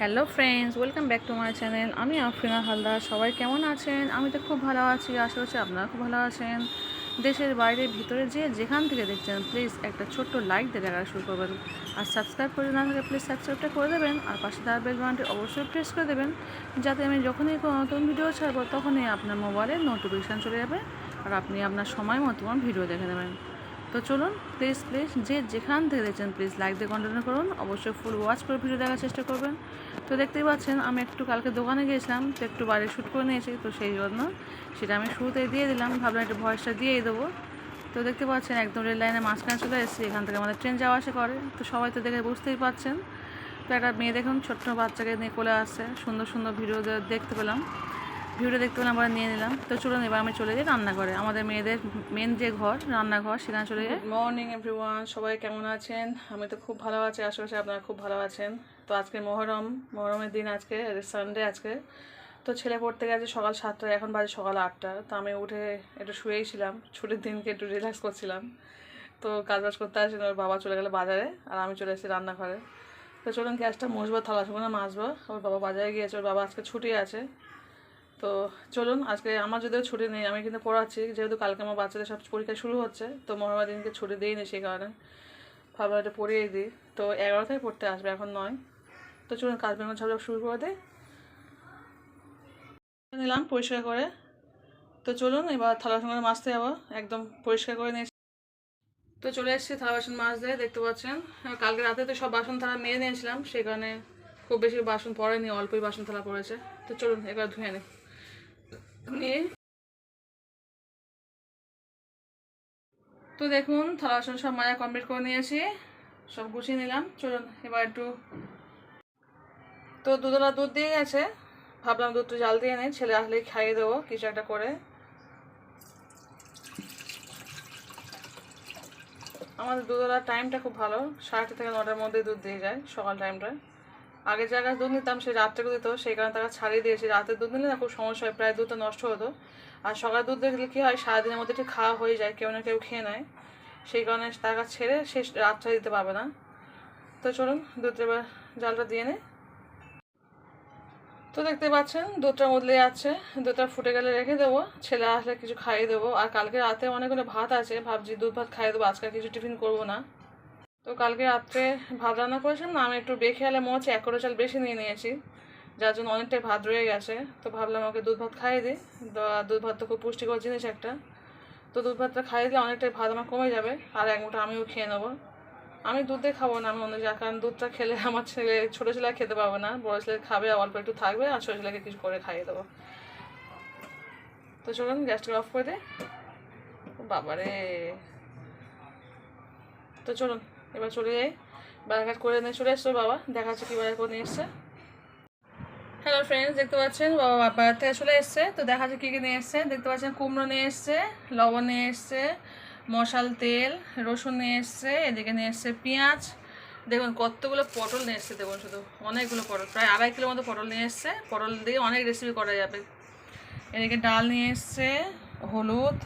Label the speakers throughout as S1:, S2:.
S1: Hello friends, welcome back to my channel. আমি আফরিনা হালদার। সবাই কেমন আছেন? আমি তো খুব ভালো আছি, আশা করছি আপনারা খুব ভালো আছেন। দেশের বাইরে ভিতরে যেখান থেকে দেখছেন প্লিজ একটা ছোট্ট লাইক দিয়ে দেখা শুরু করবেন। আর সাবস্ক্রাইব করে না থাকলে প্লিজ সাবস্ক্রাইবটা করে দেবেন। আর পাশে তার বেল বাটনটি অবশ্যই প্রেস করে দেবেন, যাতে আমি যখনই কোনো নতুন ভিডিও ছাড়বো তখনই আপনার মোবাইলে নোটিফিকেশান চলে যাবে আর আপনি আপনার সময় মতো ভিডিও দেখে নেবেন। তো চলুন প্লিজ যেখান থেকে দেখছেন প্লিজ লাইক দিয়ে কন্টিনিউ করুন। অবশ্যই ফুল ওয়াচ করে ভিডিও দেখার চেষ্টা করবেন। তো দেখতেই পাচ্ছেন আমি একটু কালকে দোকানে গিয়েছিলাম, তো একটু বাইরে শ্যুট করে নিয়েছি, তো সেই জন্য সেটা আমি শুরুতে দিয়ে দিলাম, ভাবলাম একটু ভয়েসটা দিয়েই দেবো। তো দেখতে পাচ্ছেন একদম রেল লাইনের মাঝখানে চলে এসেছি, এখান থেকে আমাদের ট্রেন যাওয়া আসা করে। তো সবাই তো দেখে বুঝতেই পারছেন। তো একটা মেয়ে দেখুন ছোট্ট বাচ্চাকে নিয়ে কোলে আসছে, সুন্দর সুন্দর ভিডিও দেখতে পেলাম, ভিডিও দেখতে পেলাম, আমরা নিয়ে নিলাম। তো চলুন এবার আমি চলে যাই রান্নাঘরে, আমাদের মেয়েদের মেন যে ঘর রান্নাঘর, সেখানে চলে যাই। মর্নিং এভরিওয়ান, সবাই কেমন আছেন? আমি তো খুব ভালো আছি, আশেপাশে আপনারা খুব ভালো আছেন। তো আজকে মহরমের দিন, আজকে সানডে আজকে। তো ছেলে পড়তে গেছে সকাল 7টায়, এখন বাজে সকাল 8টা। তো আমি উঠে একটু শুয়েই ছিলাম, ছুটির দিনকে একটু রিল্যাক্স করছিলাম। তো কাজবাজ করতে আসেন, ওর বাবা চলে গেলো বাজারে আর আমি চলে এসেছি রান্নাঘরে। তো চলুন গ্যাসটা মুছবো, থালা শুকনো মাজবো। ওর বাবা বাজারে গিয়েছে, ওর বাবা আজকে ছুটি আছে। তো চলুন, আজকে আমার যদিও ছুটি নেই, আমি কিন্তু পড়াচ্ছি, যেহেতু কালকে আমার বাচ্চাদের সব পরীক্ষা শুরু হচ্ছে। তো মহাবার দিনকে ছুটি দিইনি, সেই কারণে ভাবলাম এটা পড়িয়েই দিই। তো 11টায় পড়তে আসবে, এখন 9। তো চলুন কাজ বেঙ্গল সব শুরু করে দিই। নিলাম পরিষ্কার করে। তো চলুন এবার থালা বাসন মাজতে যাবো, একদম পরিষ্কার করে নিয়েছি। তো চলে এসেছি থালা বাসন মাজতে, দেখতে পাচ্ছেন কালকে রাতে তো সব বাসন থালা মেরে নিয়েছিলাম, সেই কারণে খুব বেশি বাসন পড়েনি, অল্পই বাসন থালা পড়েছে। তো চলুন এবার ধুয়ে নিই। তো দেখুন থালা বাসন সব মাজা কমপ্লিট করে নিয়েছি, সব গুছিয়ে নিলাম। চলুন এবার একটু, তো দুধওয়ালা দুধ দিয়ে গেছে, ভাবলাম দুধটা জাল দিয়ে নেই, ছেলে আসলেই খাইয়ে দেবো কিছু একটা করে। আমাদের দুধওয়ালার টাইমটা খুব ভালো, 8:30 থেকে 9টার মধ্যে দুধ দিয়ে যায় সকাল টাইমটায়। আগে জায়গায় দুধ নিতাম, সেই রাত্রে দিত, সেই কারণে তারা ছাড়িয়ে দিয়েছি। রাতে দুধ নিলে না খুব সমস্যা হয়, প্রায় দুধটা নষ্ট হতো। আর সকালে দুধ দেখলে কী হয়, সারাদিনের মধ্যে একটু খাওয়া হয়ে যায়, কেউ না কেউ খেয়ে নেয়, সেই কারণে তার কাছে ছেড়ে সে রাতটা দিতে পারবে না। তো চলুন দুধটা এবার জালটা দিয়ে নেই। তো দেখতে পাচ্ছেন দুধটা বদলে যাচ্ছে, দুধটা ফুটে গেলে রেখে দেবো, ছেলে আসলে কিছু খাইয়ে দেবো। আর কালকে রাতে অনেকগুলো ভাত আছে, ভাবছি দুধ ভাত খাইয়ে দেবো, আজকে কিছু টিফিন করবো না। তো কালকে রাত্রে ভাত রান্না করেছিলাম না, আমি একটু বেখেয়ালে মনে হচ্ছে 1 কোটো চাল বেশি নিয়ে নিয়েছি, যার জন্য অনেকটাই ভাত রয়ে গেছে। তো ভাবলাম ওকে দুধ ভাত খাইয়ে দিই, দুধ ভাত তো খুব পুষ্টিকর জিনিস একটা। তো দুধ ভাতটা খাইয়ে দিলে অনেকটাই ভাত আমার কমে যাবে, আর 1 মুঠো আমিও খেয়ে নেবো। আমি দুধ দিয়ে খাবো না, আমি অন্য যা, কারণ দুধটা খেলে আমার ছেলে, ছোটো ছেলে খেতে পারবে না, বড়ো ছেলে খাবে, অল্প একটু থাকবে, আর ছোটো ছেলেকে কিছু করে খাইয়ে দেবো। তো চলুন গ্যাসটা অফ করে দে, বাবারে। তো চলুন এবার চলে যাই, বাজারঘাট করে নিয়ে চলে এসছো বাবা, দেখা যাচ্ছে কী বাজার করে নিয়ে এসছে। হ্যালো ফ্রেন্ডস, দেখতে পাচ্ছেন বাবা বাজার থেকে চলে এসছে। তো দেখা যাচ্ছে কী কী নিয়ে এসছে, দেখতে পাচ্ছেন কুমড়ো নিয়ে এসছে, লবণ নিয়ে এসছে, মশাল তেল, রসুন নিয়ে এসছে, এদিকে নিয়ে এসছে পেঁয়াজ। দেখুন কতগুলো পটল নিয়ে এসছে, দেখুন শুধু অনেকগুলো পটল, প্রায় 2.5 কিলো মতো পটল নিয়ে এসছে। পটল দিয়ে অনেক রেসিপি করা যাবে। এদিকে ডাল নিয়ে এসছে, হলুদ,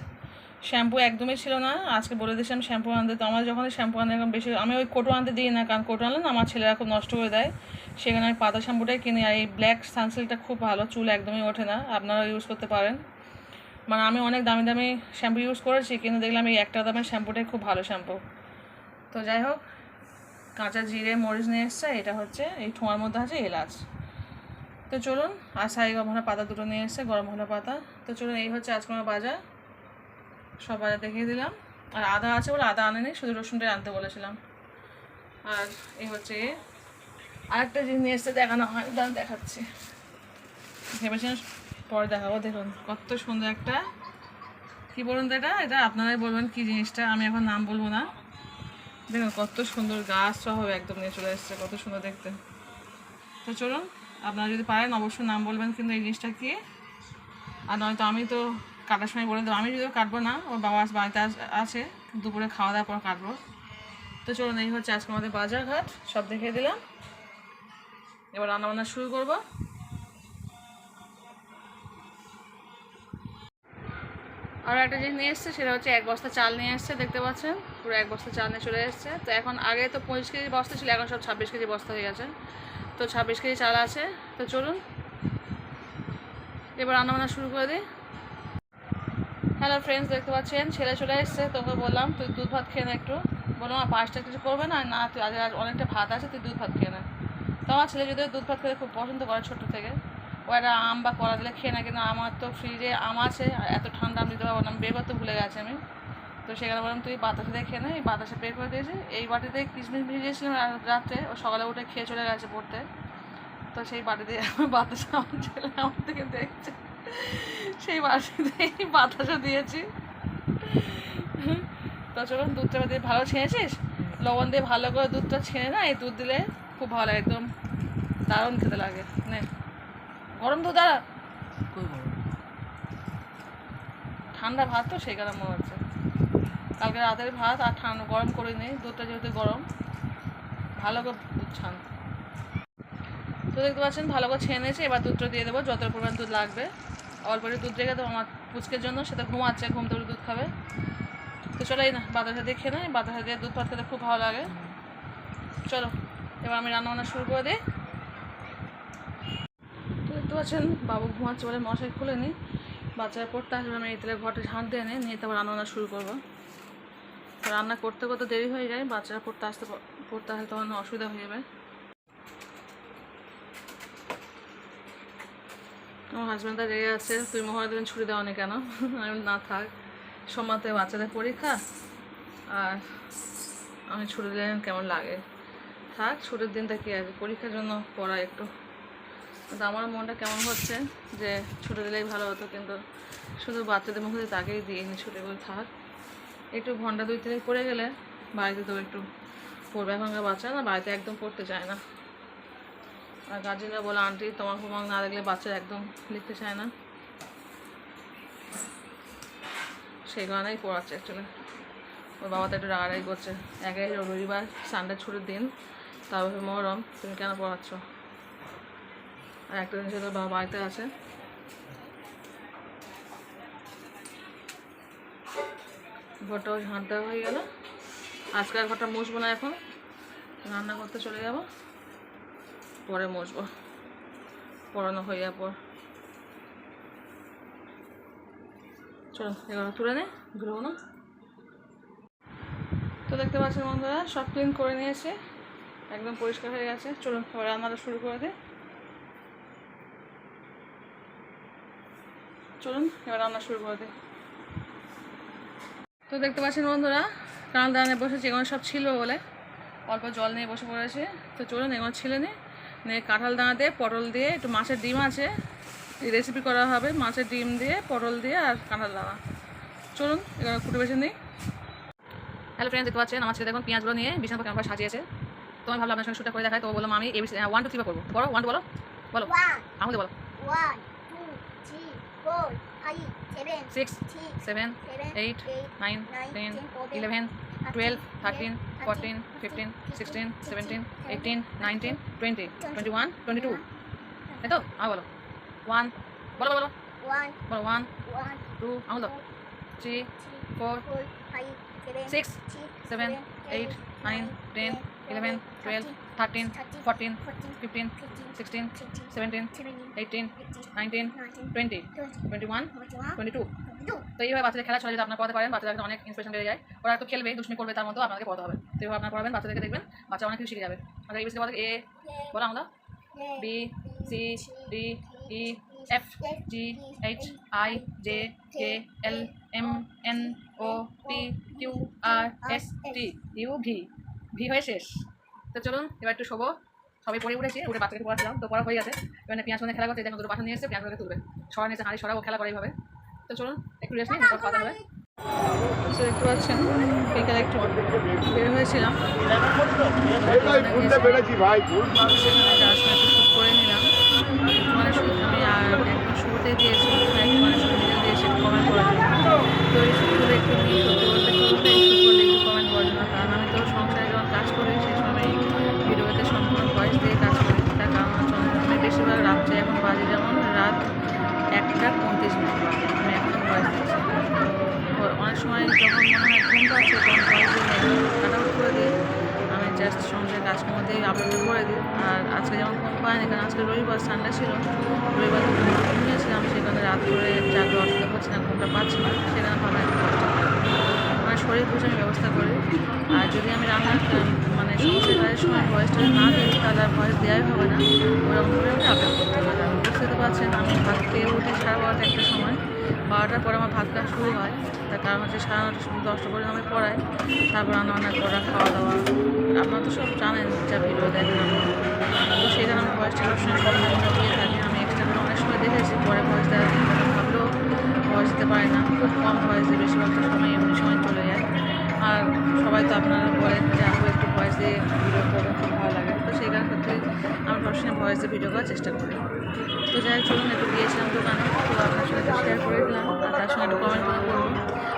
S1: শ্যাম্পু একদমই ছিল না, আজকে বলে দিয়েছিলাম শ্যাম্পু আনতে। তো আমার যখন শ্যাম্পু আনতে এখন বেশি, আমি ওই কোটো আনতে দিই না, কারণ কোটো আনলে না আমার ছেলেরা খুব নষ্ট করে দেয়, সেখানে আমি পাতা শ্যাম্পুটাই কিনি। আর এই ব্ল্যাক সানসিল্কটা খুব ভালো, চুল একদমই ওঠে না, আপনারা ইউজ করতে পারেন। মানে আমি অনেক দামি দামি শ্যাম্পু ইউজ করেছি, কিন্তু দেখলাম এই একটা দামের শ্যাম্পুটাই খুব ভালো শ্যাম্পু। তো যাই হোক, কাঁচা জিরে মরিচ নিয়ে এসছে, এটা হচ্ছে এই ঠোঁয়ার মধ্যে আছে এলাচ। তো চলুন, আর সাই গরম মশলা পাতা দুটো নিয়ে এসছে, গরম মশলা পাতা। তো চলুন এই হচ্ছে আজকে আমার বাজার, সব বাজার দেখিয়ে দিলাম। আর আদা আছে বলে আদা আনেনি, শুধু রসুনটাই আনতে বলেছিলাম। আর এই হচ্ছে আরেকটা জিনিস নিয়ে এসছে, দেখানো হয়, দাম দেখাচ্ছি, ভেবেছিলাম পরে দেখাবো। দেখুন কত সুন্দর একটা, কী বলুন তো, এটা এটা আপনারাই বলবেন কী জিনিসটা, আমি এখন নাম বলবো না। দেখুন কত সুন্দর গাছ সহ একদম নিয়ে চলে এসছে, কত সুন্দর দেখতে। তো চলুন, আপনারা যদি পারেন অবশ্যই নাম বলবেন কিন্তু এই জিনিসটা কি। আর নয়তো আমি তো কাটার সময় বলে দেবো, আমি যদিও কাটবো না, ওর বাবা বাড়িতে আছে, দুপুরে খাওয়া দাওয়ার পর কাটবো। তো চলুন এই হচ্ছে আজকে আমাদের বাজারঘাট, সব দেখিয়ে দিলাম। এবার রান্নাবান্না শুরু করবো। আর একটা জিনিস নিয়ে এসছে, সেটা হচ্ছে 1 বস্তা চাল নিয়ে এসছে, দেখতে পাচ্ছেন পুরো 1 বস্তা চাল নিয়ে চলে এসছে। তো এখন আগে তো 25 কেজি বস্তা ছিল, এখন সব 26 কেজি বস্তা হয়ে গেছে। তো 26 কেজি চাল আছে। তো চলুন এবার রান্নাবান্না শুরু করে দিই। হ্যালো ফ্রেন্ডস, দেখতে পাচ্ছেন ছেলে চলে এসছে। তোকে বললাম তুই দুধ ভাত খেয়ে না, একটু বললাম আর পাঁচটা কিছু করবে না, না তুই আজ অনেকটা ভাত আছে, তুই দুধ ভাত খেয়ে না। তো আমার ছেলে যদি দুধ ভাত খেতে খুব পছন্দ করে ছোটো থেকে, ও একটা আম বা কলা দিলে খেয়ে না, কিন্তু আমার তো ফ্রিজে আম আছে আর এত ঠান্ডা আমি দিতে পারবো না, আমি বের করতে ভুলে গেছি আমি। তো সেখানে বললাম তুই বাতাসা দিয়ে খেয়ে না, এই বাতাসা বের করে দিয়েছি। এই বাটিতে কিশমিশ ভিজিয়েছিলাম রাত্রে, ও সকালে উঠে খেয়ে চলে গেছে পড়তে। তো সেই বাটি দিয়ে বাতাসা আমার ছেলে আমার থেকে দেখছে, সেই বাটিতেই বাতাসা দিয়েছি। তো চলুন দুধটা দিয়ে ভালো ছেনেছিস, লবণ দিয়ে ভালো করে দুধটা ছেনে না, এই দুধ দিলে খুব ভালো লাগে, একদম দারুণ খেতে লাগে। নে গরম দুধ, আর ঠান্ডা ভাত তো সেই কারণে মনে হচ্ছে, কালকে রাতের ভাত আর ঠান্ডা গরম করে নিই, দুধটা যেহেতু গরম ভালো করে দুধ ছান। তো দেখতে পাচ্ছেন ভালো করে ছেনে নিয়েছি, এবার দুধটা দিয়ে দেবো যত পরিমাণ দুধ লাগবে। অল্প একটু দুধ রেখে দেবো আমার পুচকের জন্য, সেটা ঘুমাচ্ছে, ঘুম থেকে দুধ খাবে। তো চলো এই না বাতাসা দিয়ে খেয়ে নেই, বাতাসা দিয়ে দুধ ভাত খেতে খুব ভালো লাগে। চলো এবার আমি রান্নাবান্না শুরু করে দিই। তো দেখতে পাচ্ছেন বাবু ঘুমাচ্ছে বলে মশাই খুলে নিই, বাচ্চারা পড়তে আসবে, আমি এই তেলে ঘরটা ঝাঁট দিয়ে নিয়ে তারপর রান্নাবান্না শুরু করবো। তো রান্না করতে করতে দেরি হয়ে যায়, বাচ্চারা পড়তে আসলে তখন অসুবিধা হয়ে যাবে। আমার হাজব্যান্ডটা রেগে আছে, তুই মহারাজ দিন ছুটি দেওয়া নি কেন? আমি না থাক, সোমবারে বাচ্চাদের পরীক্ষা, আর আমি ছুটি দিলে কেমন লাগে, থাক ছুটির দিনটা কী আছে, পরীক্ষার জন্য পড়া একটু। কিন্তু আমার মনটা কেমন হচ্ছে যে ছুটি দিলেই ভালো হতো, কিন্তু শুধু বাচ্চাদের মুখে তাকেই দিইনি ছুটিগুলো, থাক একটু ঘন্টা 2-3 পড়ে গেলে বাড়িতে তো একটু পড়বে। এখনকার বাচ্চা না বাড়িতে একদম পড়তে চায় না, আর গার্জেনরা বলে আন্টি তোমার হোমওয়ার্ক না দেখলে বাচ্চা একদম লিখতে চায় না, সেই কারণেই পড়াচ্ছে অ্যাকচুয়ালি। ওর বাবা তো একটু রাগারাগি করছে, একাই রবিবার সানডে ছুটির দিন, তারপরে মহরম, তুমি কেন পড়াচ্ছ? আর একটা জিনিস তোর বাবা বাড়িতে আছে। ঘরটাও ঝাঁট দেওয়া হয়ে গেল, আজকাল ঘরটা মুছবো না, এখন রান্না করতে চলে যাব, পরে মুছবো পড়ানো হয়ে যাওয়ার পর। চলো এবার তুলে নে, ধুবো না। তো দেখতে পাচ্ছেন বন্ধুরা সব ক্লিন করে নিয়েছে, একদম পরিষ্কার হয়ে গেছে। চলুন এবার রান্নাটা শুরু করে দিই। চলুন এবার রান্না শুরু করে দিই। তো দেখতে পাচ্ছেন বন্ধুরা কারণ দাঁড়ানে বসেছি, এগুলো সব ছিল বলে অল্প জল নিয়ে বসে পড়েছে। তো চলুন এগুলো ছিলে নিয়ে কাঁঠাল দানা দিয়ে পটল দিয়ে, একটু মাছের ডিম আছে, এই রেসিপি করা হবে মাছের ডিম দিয়ে পটল দিয়ে আর কাঁঠাল দানা। চলুন এগুলো কুটে বেছে নিই। হ্যালো ফ্রেন্ডস, দেখতে পাচ্ছেন আমার ছেলে দেখুন পেঁয়াজগুলো নিয়ে বিছানা কেমন সাজিয়েছে। তো আমি ভাবলাম আপনার সঙ্গে শ্যুটটা করে দেখায়, তো বললাম আমি 1 2 3 করবো, বলো 1 2 বলো বলো আমাকে বলো
S2: 1 2 3 4 5 7
S1: 6 7 8 9 10 11 12 13 14 15 16 17 18 19 20 21 22, তাই তো? বলো 1 বলো বলো
S2: 1
S1: বলো 1 2 বলো 3 4
S2: 5
S1: 6 7 8 9 10 11 12 13 14 15 16 17 18 19 20 21 22। তো এইভাবে বাচ্চাদের খেলা ছড়া যদি আপনারা পড়াতে পারেন, বাচ্চাদের অনেক ইন্সপিরেশন বেড়ে যায়, ওরা একটু খেলবে দুষ্মি করবে, তার মতো আপনাকে পড়াতে হবে। তো এইভাবে আপনারা পড়াবেন বাচ্চাদেরকে, দেখবেন বাচ্চা অনেক কিছু শিখে যাবে। আমাদের এবিসি বলে এ বলো আমরা B C D E F G H I J K L M N O P Q R S T U V হয়ে শেষ। তো চলুন এবার একটু শোবো, সবাই পড়ে উঠেছি, উঠে বাচ্চাকে পড়াচ্ছিলাম, তো পড়া হয়ে গেছে। এবার পেঁয়াজ খেলা করছে, দেখুন দুটো পাঠা নিয়ে এসছে, পেঁয়াজকে তুলবে, সরা নিয়েছে হাঁড়ি সরা, ও খেলা করে এইভাবে। তো চলুন একটু রেস্ট নিই, তারপর কথা হবে। দেখতে পাচ্ছেন বিকেলে একটু বের হয়েছিলাম, করে নিলাম মানে আমি আর একদম শুরুতে দিয়েছি, মানে শুরু দিয়েছি কমেন্ট করার জন্য। তো এই শুরুতে একটু সত্যি বলতে একটু কমেন্ট করার জন্য, কারণ আমি তো সংসারে যখন কাজ করি সেই সময় ভিডিওতে সম্পূর্ণ ভয়েস দিয়ে কাজ করি, তার কারণ হচ্ছে আমি বেশিরভাগ রাত্রে, এখন বাজে যেমন রাত 1:35 বাজে, আমি এখনও ভয়েস দিচ্ছি। তো অনেক সময় যখন মনে হয় ঘুম পাচ্ছে তখন ভয়েস দিয়ে কাট আউট করে দিই, আমি জাস্ট সংসারে কাজকর্ম দিয়ে আপলোড করে দিই। আর আজকে যেমন আজকে রবিবার সানডে ছিল, রবিবার দুপুরে ঘুমিয়েছিলাম, সেখানে রাত করে জাগলে অসুবিধা হচ্ছে না, ঘুমটা পাচ্ছি না, সেখানে ভালো একটা মানে শরীর বুঝে আমি ব্যবস্থা করি। আর যদি আমি রান্না মানে সমস্ত কাজের সময় ভয়েসটা না দিই তাহলে আর ভয়েস দেওয়াই হবে না, ওরকমভাবে আমাকে আপডেট করতে হবে। আর বুঝতে তো পারছেন আমি ভাত খেয়ে উঠি 12:30 একটা সময়, 12টার পরে আমার ভাত খাওয়া শুরু হয়। তার কারণ হচ্ছে 9:30 10টা পর্যন্ত আমি পড়াই, তারপর রান্না করা, খাওয়া দাওয়া, আপনারা তো সব জানেন যা ভিডিও দেখেন আপনারা। তো সেই জন্য আমি ভয়েসটা সবসময় সম্পূর্ণ দিয়ে থাকি। আমি এক্সট্রা করে অনেক সময় দেখেছি পরে ভয়েস দেওয়ার ভাবলেও ভয়েস দিতে পারি না, খুব কম ভয়েস দিয়ে বেশিরভাগটা সময় এমনি সময় চলে যায়। আর সবাই তো আপনারা বলেন যে আপু একটু ভয়েস দিয়ে ভিডিও করবেন, খুব ভালো লাগে। তো সেই কারণ ক্ষেত্রে আমি সবসময় ভয়েস দিয়ে ভিডিও করার চেষ্টা করি। তো যাই হোক চলুন, একটু গিয়েছিলাম দোকানে, তো আপনার সাথে একটু শেয়ার করে দিলাম, আর তার সঙ্গে একটু কমেন্ট করে বলবো।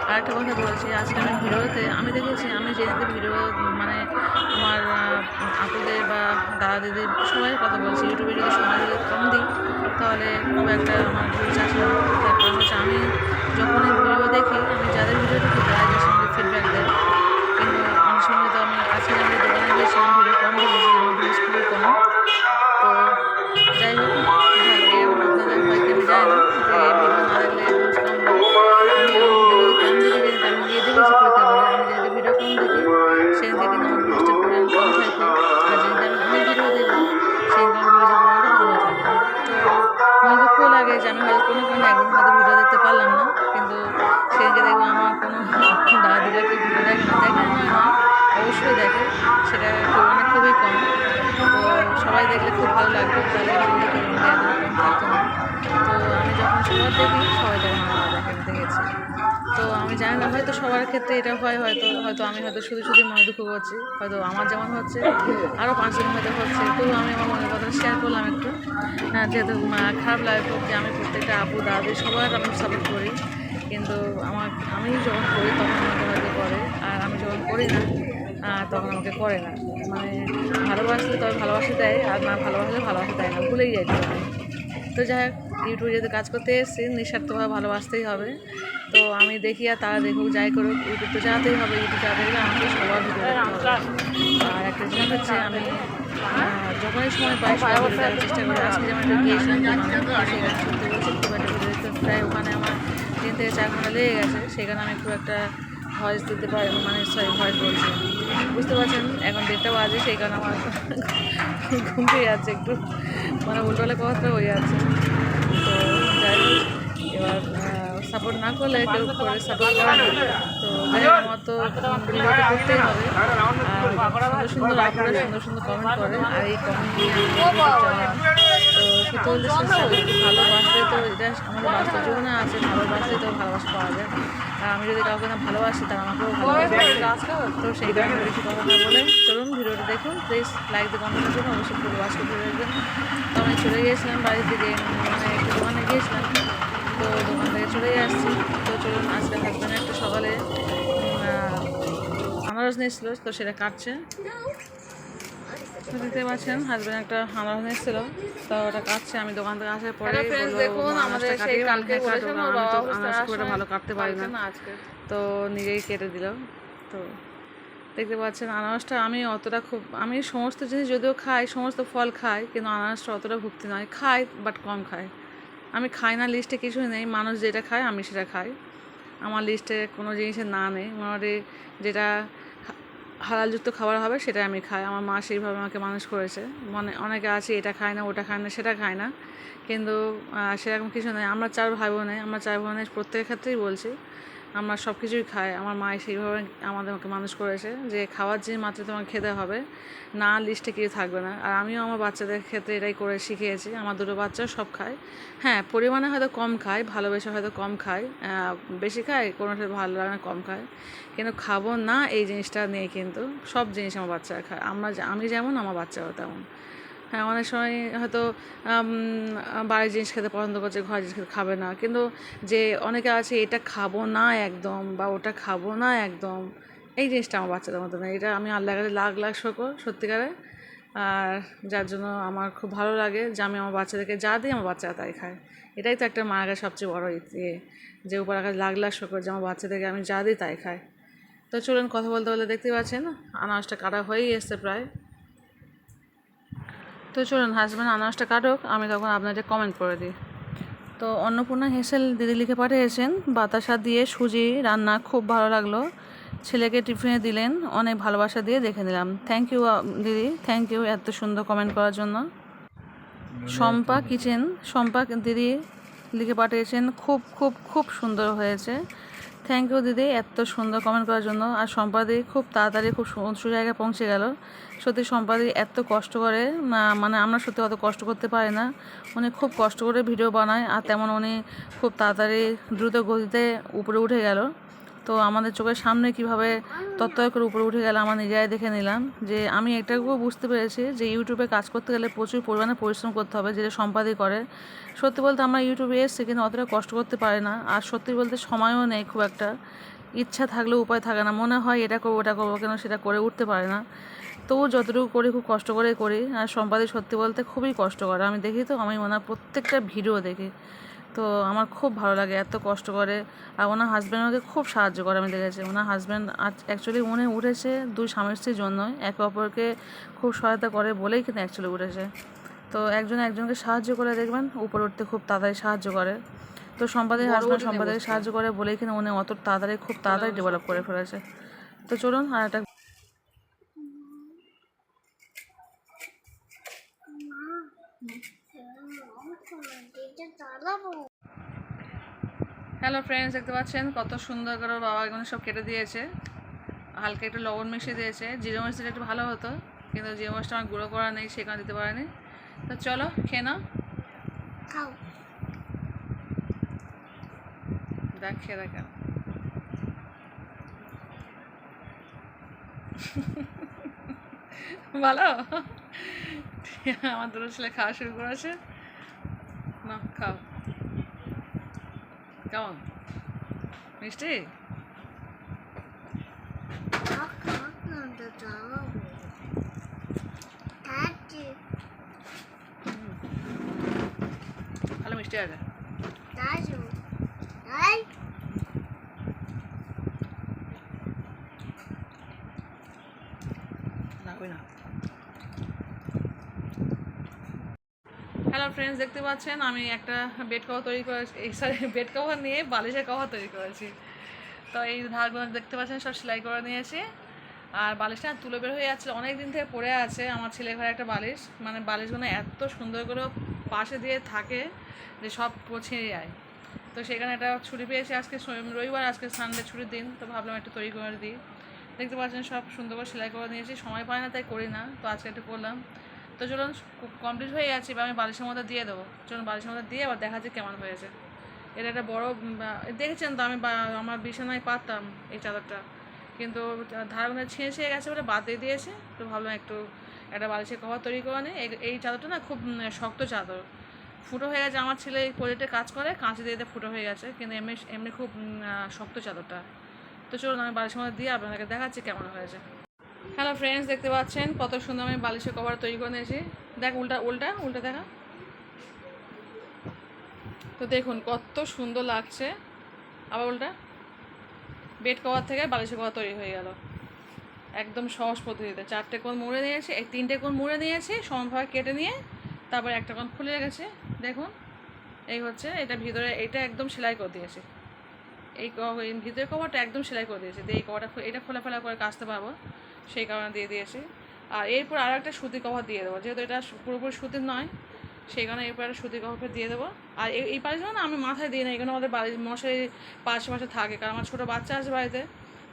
S1: আর একটা কথা বলছি, আজকে আমি ভিডিওতে আমি দেখেছি আমি যেদিকে ভিডিও মানে আমার আপুদের বা দাদা দিদির সবাই কথা বলছি, ইউটিউবে যদি সময় যদি কম দিই তাহলে খুব একটা আমার ভিউজ আসে না। তার কারণ হচ্ছে আমি যখনই ভিডিও দেখি, আমি যাদের ভিডিও দেখি তারা যে সঙ্গে ফিডব্যাক দেয়, কিন্তু অনেক সময় তো আমি আজকে আমি দোকানে গিয়েছিলাম, ভিডিও কম দেখেছি, আমার ভিউজ খুবই কম। তো যাই হোক ভালো, এরকম আপনাদের হয়তো আমি জানি না যে ভিডিও না দেখলে ভিউজ কম হয়। আমি ভিডিও কম দেখি কিন্তু আমি গিয়ে দেখেছি পরীক্ষা করে, আমি যেদিকে ভিডিও কম দেখি সেদিন থেকে কিন্তু আমার ভিউজটা পরিমাণ কম থাকে, আর যেদিকে আমি অনেক ভিডিও দেখি সেদিনকে আমার ভিউজের পরিমাণটা ভালো থাকে। তো মনে দুঃখ লাগে যে আমি হয়তো কোনো একদিন হয়তো ভিডিও দেখতে পারলাম না, কিন্তু সেদিনকে দেখবো আমার কোনো দাদা দিদিরা কেউ ভিডিও দেখে না, দেখে না না, অবশ্যই দেখে, সেটা পরিমাণে খুবই কম। তো সবাই দেখলে খুব ভালো লাগবে, তাহলে ভিডিও দেখতে এতটা কম থাকতো না। তো আমি যখন সবার দেখি সবাই তখন আমার দেখে দেখেছি। তো আমি জানি না হয়তো সবার ক্ষেত্রে এটা হয়, হয়তো হয়তো আমি হয়তো শুধু শুধু মনে দুঃখ করছি, হয়তো আমার যেমন হচ্ছে আরও 5 জন হয়তো হচ্ছে। তো আমি আমার মনের কথা শেয়ার করলাম একটু। যেহেতু খারাপ লাগে খুব যে আমি প্রত্যেকটা আপু দাদি সবার আমি সাপোর্ট করি, কিন্তু আমি যখন করি তখন আমাকে হয়তো করে, আর আমি যখন করি না তখন আমাকে করে না। মানে ভালোবাসলে তবে ভালোবাসা দেয়, আর না ভালোবাসলে ভালোবাসা দেয় না, ভুলেই যাই তবে। তো যাই হোক, ইউটিউবে যদি কাজ করতে এসেছি নিঃস্বার্থভাবে ভালোবাসতেই হবে। তো আমি দেখি আর তারা দেখুক, যাই করুক, ইউটিউব তো চালাতেই হবে, ইউটিউব চালাতে গেলে আমাকে সবার ভিডিও দেখতে হবে। আর একটা জিনিস হচ্ছে আমি যখনই সময় পাই সবাই ভিডিও দেখার চেষ্টা করি। আজকে যেমন একটা গিয়েছিলাম দোকানে, সেখানে সত্যি বলছি খুব একটা ভিডিও দেখতে, প্রায় ওখানে আমার 3 থেকে 4 ঘন্টা লেগে গেছে, সেখানে আমি খুব একটা ভয়েস দিতে পারি, মানে সরি ভয়েস বলছি, বুঝতে পারছেন এখন 1:30 বাজে, সেই কারণে আমার ঘুম পেয়ে যাচ্ছে একটু, মানে উল্টোলে কথা হয়ে যাচ্ছে। তো যাই হোক, এবার সাপোর্ট না করলে কেউ করে সাপোর্ট করে না। তো যাই হোক, আমার তো ভিডিওটা করতেই হবে। আর সুন্দর সুন্দর আপনারা সুন্দর সুন্দর কমেন্ট করে, আর এই কমেন্ট নিয়ে তো সত্যি বলতে ভালোবাসলে তো এটা আমাদের বাস্তব জীবনে আছে, ভালোবাসলে তো ভালোবাসা পাওয়া যায়। আর আমি যদি কাউকে না ভালোবাসি তারা আমাকেও ভালোবাসে। তো সেই কারণে বেশি কথা না বলে চলুন ভিডিওটা দেখুন, প্লিজ লাইক দিয়ে কমেন্ট করবেন, অবশ্যই পুরো বাসকে ঘুরে দেখবেন। তো আমি চলে গিয়েছিলাম বাড়ির দিকে, মানে একটু দোকানে গিয়েছিলাম, তো দোকান থেকে চলেই আসছি। তো চলুন, আজকে হাজব্যান্ড একটা সকালে আনারস নিয়েছিল, তো সেটা কাটছে। দেখতে পাচ্ছেন হাজব্যান্ড একটা আনারস নিয়েছিল, তো ওটা কাটছে। আমি দোকান থেকে আসার পরে দেখুন আমাদের সেই কালকে ভালো কাটতে পারি না আজকে, তো নিজেই কেটে দিল। তো দেখতে পাচ্ছেন আনারসটা আমি সমস্ত জিনিস যদিও খাই, সমস্ত ফল খাই, কিন্তু আনারসটা অতটা ভুক্তি নয়, খাই বাট কম খাই। আমি খাই না লিস্টে কিছুই নেই, মানুষ যেটা খায় আমি সেটা খাই, আমার লিস্টে কোনো জিনিসের না নেই। মোটামুটি যেটা হালালযুক্ত খাবার হবে সেটা আমি খাই, আমার মা সেইভাবে আমাকে মানুষ করেছে। অনেকে আছে এটা খায় না, ওটা খায় না, সেটা খায় না, কিন্তু সেরকম কিছু নেই। আমরা 4 ভাই বোনে, আমরা 4 বোনের প্রত্যেকের ক্ষেত্রেই বলছি আমরা সব কিছুই খাই। আমার মা সেইভাবে আমাদেরকে মানুষ করেছে যে খাওয়ার জিনিস মাত্র তোমাকে খেতে হবে, না লিস্টে কিছু থাকবে না। আর আমিও আমার বাচ্চাদের ক্ষেত্রে এটাই করে শিখিয়েছি, আমার 2 বাচ্চাও সব খায়। হ্যাঁ, পরিমাণে হয়তো কম খায়, ভালোবেসে হয়তো কম খায়, বেশি খায় কোনোটা ভালো লাগে না, কম খায়, কিন্তু খাবো না এই জিনিসটা নেই। কিন্তু সব জিনিস আমার বাচ্চারা খায়, আমি যেমন আমার বাচ্চারাও তেমন। হ্যাঁ, অনেক সময় হয়তো বাড়ির জিনিস খেতে পছন্দ করছে, ঘরের জিনিস খেতে খাবে না, কিন্তু যে অনেকে আছে এটা খাবো না একদম বা ওটা খাবো না একদম, এই জিনিসটা আমার বাচ্চাদের মতো না। এটা আমি আল্লাহর কাছে লাখ লাখ শুকর সত্যিকারে। আর যার জন্য আমার খুব ভালো লাগে যে আমি আমার বাচ্চাদেরকে যা দিই আমার বাচ্চারা তাই খায়। এটাই তো একটা মায়ের কাছে সবচেয়ে বড় ইয়ে, যে উপর কাছে লাখ লাখ শুকর যে আমার বাচ্চাদেরকে আমি যা দিই তাই খায়। তো চলুন, কথা বলতে বলতে দেখতে পাচ্ছেন আনাজটা কাটা হয়েই এসছে প্রায়। তো চলুন হাজব্যান্ড আনাজটা কাটুক, আমি তখন আপনাদের কমেন্ট করে দিই। তো অন্নপূর্ণা হেসেল দিদি লিখে পাঠিয়েছেন বাতাসা দিয়ে সুজি রান্না খুব ভালো লাগলো, ছেলেকে টিফিনে দিলেন, অনেক ভালোবাসা দিয়ে দেখে নিলাম। থ্যাংক ইউ দিদি, থ্যাংক ইউ এত সুন্দর কমেন্ট করার জন্য। শম্পা কিচেন, শম্পা দিদি লিখে পাঠিয়েছেন খুব খুব খুব সুন্দর হয়েছে। থ্যাংক ইউ দিদি এত সুন্দর কমেন্ট করার জন্য। আর সম্পাদি খুব তাড়াতাড়ি খুব উঁচু জায়গায় পৌঁছে গেল। সত্যি সম্পাদি এত কষ্ট করে, মানে আমরা সত্যি অত কষ্ট করতে পারি না। উনি খুব কষ্ট করে ভিডিও বানায়, আর তেমন উনি খুব তাড়াতাড়ি দ্রুত গতিতে উপরে উঠে গেল। তো আমাদের চোখের সামনে কীভাবে তত্ত্ব করে উপরে উঠে গেল আমরা নিজেরাই দেখে নিলাম। যে আমি এটাকেও বুঝতে পেরেছি যে ইউটিউবে কাজ করতে গেলে প্রচুর পরিমাণে পরিশ্রম করতে হবে, যেটা সম্পাদি করে। সত্যি বলতে আমরা ইউটিউবে এসেছি কিন্তু অতটা কষ্ট করতে পারি না, আর সত্যি বলতে সময়ও নেই খুব একটা। ইচ্ছা থাকলেও উপায় থাকে না, মনে হয় এটা করবো ওটা করবো, কেন সেটা করে উঠতে পারে না। তবু যতটুকু করি খুব কষ্ট করেই করি। আর সম্পাদি সত্যি বলতে খুবই কষ্ট করে, আমি দেখি তো, আমি ওনার প্রত্যেকটা ভিডিও দেখি, তো আমার খুব ভালো লাগে এত কষ্ট করে। আর ওনার হাজব্যান্ড ওকে খুব সাহায্য করে, আমি দেখেছি ওনার হাজব্যান্ড অ্যাকচুয়ালি উনি উঠেছে দুই স্বামী স্ত্রীর জন্যই, একে অপরকে খুব সহায়তা করে বলেই কিন্তু অ্যাকচুয়ালি উঠেছে। তো একজন একজনকে সাহায্য করে দেখবেন উপরে উঠতে খুব তাড়াতাড়ি সাহায্য করে। তো সম্পাদের হাজব্যান্ড সম্পাদকে সাহায্য করে বলেই কিন্তু উনি অত তাড়াতাড়ি খুব তাড়াতাড়ি ডেভেলপ করে ফেলেছে। তো চলুন আর একটা হ্যালো ফ্রেন্ডস, দেখতে পাচ্ছেন কত সুন্দর করে বাবা এগুলো সব কেটে দিয়েছে, হালকা একটু লবণ মিশিয়ে দিয়েছে। জিরে মরিচ দিলে একটু ভালো হতো, কিন্তু জিরে মরিচটা আমার গুঁড়ো করা নেই, সেখানে দিতে পারেনি। তো চলো খেয়ে নাও,
S2: খাও।
S1: দেখ খেয়ে দেখ ভালো। আমার দুটো ছেলে খাওয়া শুরু করেছে, না খাও। কেমন মিষ্টি? ভালো মিষ্টি আছে। হ্যালো ফ্রেন্ডস, দেখতে পাচ্ছেন আমি একটা বেড কভার তৈরি করেছি, সরি বেড কভার নিয়ে বালিশের কভার তৈরি করেছি। তো এই ধারগুলো দেখতে পাচ্ছেন সব সেলাই করে নিয়েছি। আর বালিশটা তুলে বের হয়ে যাচ্ছে, অনেক দিন থেকে পড়ে আছে আমার ছেলে ঘরে একটা বালিশ, মানে বালিশগুলো এত সুন্দর করে পাশে দিয়ে থাকে যে সব পছিয়ে যায়। তো সেখানে একটা ছুটি পেয়েছি আজকে রবিবার, আজকে সানডে ছুটির দিন, তো ভাবলাম একটু তৈরি করে দিই। দেখতে পাচ্ছেন সব সুন্দর করে সেলাই করে নিয়েছি, সময় পায় না তাই করি না, তো আজকে একটু করলাম। তো চলুন কমপ্লিট হয়ে গেছে, এবার আমি বালিশের মধ্যে দিয়ে দেবো। চলুন বালিশের মধ্যে দিয়ে আবার দেখা যাচ্ছে কেমন হয়েছে। এটা একটা বড়, দেখেছেন তো আমি আমার বিছানায় পাততাম এই চাদরটা, কিন্তু ধারগুলো ছিঁড়ে ছিঁড়ে গেছে বলে বাদ দিয়ে দিয়েছে। তো ভাবলাম একটু একটা বালিশের কভার তৈরি করে নিই। এই চাদরটা না খুব শক্ত চাদর, ফুটো হয়ে গেছে। আমার ছেলে এই প্রজেক্টে কাজ করে, কাঁচি দিয়ে ফুটো হয়ে গেছে, কিন্তু এমনি এমনি খুব শক্ত চাদরটা। তো চলুন আমি বালিশের মধ্যে দিয়ে আপনাদেরকে দেখাচ্ছি কেমন হয়েছে। হ্যালো ফ্রেন্ডস, দেখতে পাচ্ছেন কত সুন্দর আমি বালিশের কভার তৈরি করে নিয়েছি। দেখ উল্টা উল্টা উল্টা দেখা, তো দেখুন কত সুন্দর লাগছে। আবার উল্টা, বেড কভার থেকে বালিশের কভার তৈরি হয়ে গেল একদম সহজ পদ্ধতিতে। 4টে কোণ মুড়ে নিয়েছি, এই 3টে কোণ মুড়ে নিয়েছি, সমানভাবে কেটে নিয়ে তারপর একটা কোণ খুলে গেছে। দেখুন এই হচ্ছে, এটা ভিতরে এটা একদম সেলাই করে দিয়েছি, এই ভিতরের কভারটা একদম সেলাই করে দিয়েছি। দিয়ে এই কভারটা এটা খোলাফেলা করে কাচতে পারবো, সেই কারণে দিয়ে দিয়েছি। আর এরপর আরও একটা সুতির কভার দিয়ে দেবো, যেহেতু এটা পুরোপুরি সুতির নয়, সেই কারণে এরপর একটা সুতির কভার দিয়ে দেবো। আর এই পালিশগুলো না আমি মাথায় দিই না, এখানে আমাদের বাড়ির মশাই পাশে পাশে থাকে, কারণ আমার ছোটো বাচ্চা আছে বাড়িতে,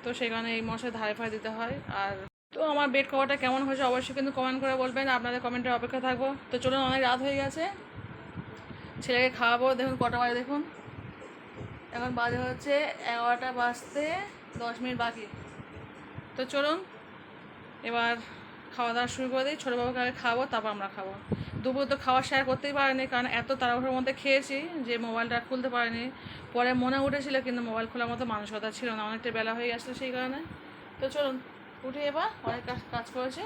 S1: তো সেই কারণে এই মশাই ধারে ফারে দিতে হয়। আর তো আমার বেড কভারটা কেমন হয়েছে অবশ্যই কিন্তু কমেন্ট করে বলবেন, আপনাদের কমেন্টের অপেক্ষা থাকবো। তো চলুন, অনেক রাত হয়ে গেছে, ছেলেকে খাওয়াবো। দেখুন কটা বাজে দেখুন, এখন বাজে হচ্ছে 11টা বাজতে 10 মিনিট বাকি। তো চলুন এবার খাওয়া দাওয়া শুরু করে দিই। ছোটোবাবুকে আগে খাবো, তারপর আমরা খাবো। দুপুর তো খাওয়া শেয়ার করতেই পারিনি, কারণ এত তাড়াহুড়োর মধ্যে খেয়েছি যে মোবাইলটা খুলতে পারিনি। পরে মনে উঠেছিল কিন্তু মোবাইল খোলার মতো মানসিকতা ছিল না, অনেকটা বেলা হয়ে গেছিলো সেই কারণে। তো চলুন উঠে এবার অনেক কাজ করেছি,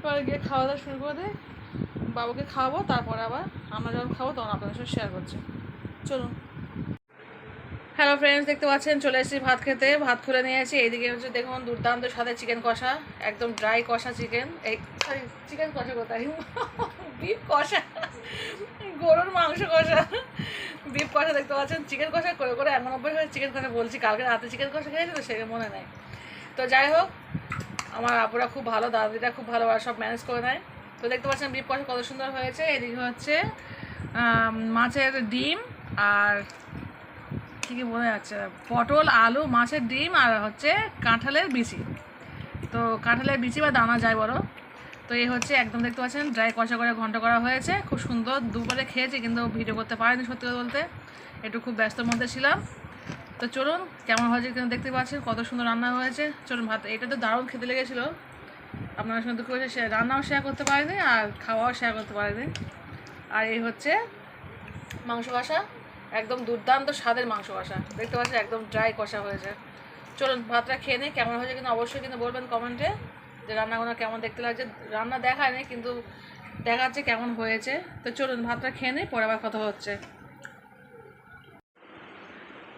S1: পরে গিয়ে খাওয়া দাওয়া শুরু করে দিই। বাবুকে খাওয়াবো, তারপরে আবার আমরা যখন খাবো তখন আপনাদের সাথে শেয়ার করছি। চলুন। হ্যালো ফ্রেন্ডস, দেখতে পাচ্ছেন চলে এসেছি ভাত খেতে। ভাত খুলে নিয়ে এসেছি। এইদিকে হচ্ছে দেখুন দুর্দান্ত সাথে চিকেন কষা, একদম ড্রাই কষা চিকেন। এই সরি, চিকেন কষা কোথায়, বিফ কষা, গরুর মাংস কষা, বিফ কষা দেখতে পাচ্ছেন। চিকেন কষা করে করে এমন অভ্যাস হয়ে চিকেন কষা বলছি, কালকে রাতে চিকেন কষা খেয়েছি তো সেটা মনে নেই। তো যাই হোক, আমার আপুরা খুব ভালো, দাদিরা খুব ভালো, আর সব ম্যানেজ করে নেয়। তো দেখতে পাচ্ছেন বিফ কষা কত সুন্দর হয়েছে। এদিকে হচ্ছে মাছের ডিম আর কী মনে যাচ্ছে, পটল, আলু, মাছের ডিম আর হচ্ছে কাঁঠালের বিচি। তো কাঁঠালের বিচি বা দানা যায় বলো। তো এই হচ্ছে একদম দেখতে পাচ্ছেন ড্রাই কষা করে ঘন্টা করা হয়েছে, খুব সুন্দর। দুপুরে খেয়েছি কিন্তু ভিডিও করতে পারিনি সত্যি কথা বলতে, একটু খুব ব্যস্তর মধ্যে ছিলাম। তো চলুন কেমন হয়েছে কিন্তু দেখতে পাচ্ছেন কত সুন্দর রান্না হয়েছে। চলুন ভাত, এটা তো দারুণ খেতে লেগেছিলো। আপনার সঙ্গে দুঃখ হয়েছে রান্নাও শেয়ার করতে পারিনি আর খাওয়াও শেয়ার করতে পারিনি। আর এই হচ্ছে মাংস কষা, একদম দুর্দান্ত স্বাদের মাংস কষা দেখতে পাচ্ছেন, একদম ড্রাই কষা হয়েছে। চলুন ভাতটা খেয়ে নিই, কেমন হয়েছে কিন্তু অবশ্যই কিন্তু বলবেন কমেন্টে যে রান্নাগুলো কেমন দেখতে লাগছে। রান্না দেখায় নি কিন্তু দেখাচ্ছে কেমন হয়েছে। তো চলুন ভাতটা খেয়ে নিই, পরে আবার কথা হচ্ছে।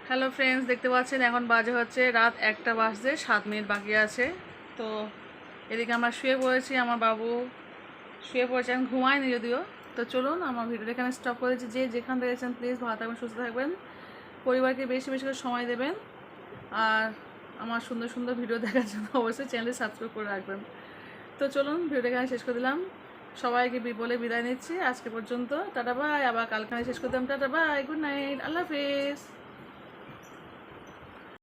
S1: হ্যালো ফ্রেন্ডস, দেখতে পাচ্ছেন এখন বাজে হচ্ছে রাত 1টা বাজতে 7 মিনিট বাকি আছে। তো এদিকে আমরা শুয়ে পড়েছি, আমার বাবু শুয়ে পড়েছে, আমি ঘুমাইনি যদিও। তো চলুন আমার ভিডিওটা এখানে স্টপ করেছি। যে যেখান থেকে দেখছেন প্লিজ ভালো থাকবেন, সুস্থ থাকবেন, পরিবারকে বেশি বেশি করে সময় দেবেন, আর আমার সুন্দর সুন্দর ভিডিও দেখার জন্য অবশ্যই চ্যানেলটি সাবস্ক্রাইব করে রাখবেন। তো চলুন ভিডিওটা এখানে শেষ করে দিলাম, সবাইকে বলে বিদায় নিচ্ছি আজকে পর্যন্ত। টাটা বাই, আবার কালকে শেষ করে দিলাম। টাটা বাই, গুড নাইট, আল্লাহ হাফিজ।